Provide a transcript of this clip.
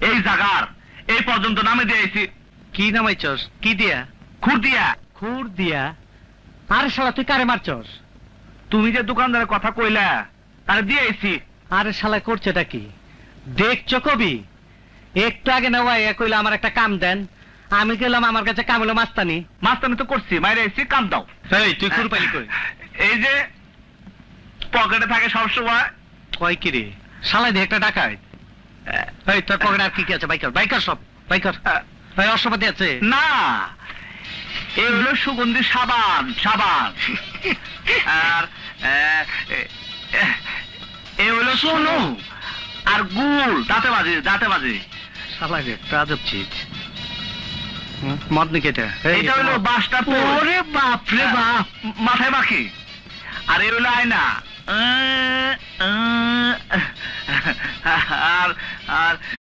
এই জাগার এই পর্যন্ত নামে দিয়েছি। কি নামাইছস? কি দিয়া? খুর দিয়া। খুর দিয়া? আরে শালা তুই কারে মারছস? তুমি যে দোকানদারের কথা কইলা তারে দিয়েছি। আরে শালা করছেটা কি দেখছো কবি? একটু আগে নেওয়া কইলা আমার একটা কাম দেন, আমি গেলাম আমার কাছে কাম হলো মাস্তানি। মাস্তানি তো করছি, মাইরে এসছি, কাম দাও। এই তুই খুর পাইলি কই? এই যে পকেটে থাকে সবসময়। কয় কি রে শালা দিয়ে একটা টাকায়? এই তোর পকেটে আর কি কি আছে? বাইকার বাইকার সব বাইকার। এই অশ্বপাতি আছে? না, এই হলো সুগন্ধি সাবান। সাবান আর এই হলো সোনু আর গুড়। দাঁতে বাজে, দাঁতে বাজে। শালা রে একটা আজব চিজ। মদ নাকি এটা? এটা হলো বাসটা। ওরে বাপ রে বাপ। মাথায় মাখি। আর এই হলো আয়না। আর আর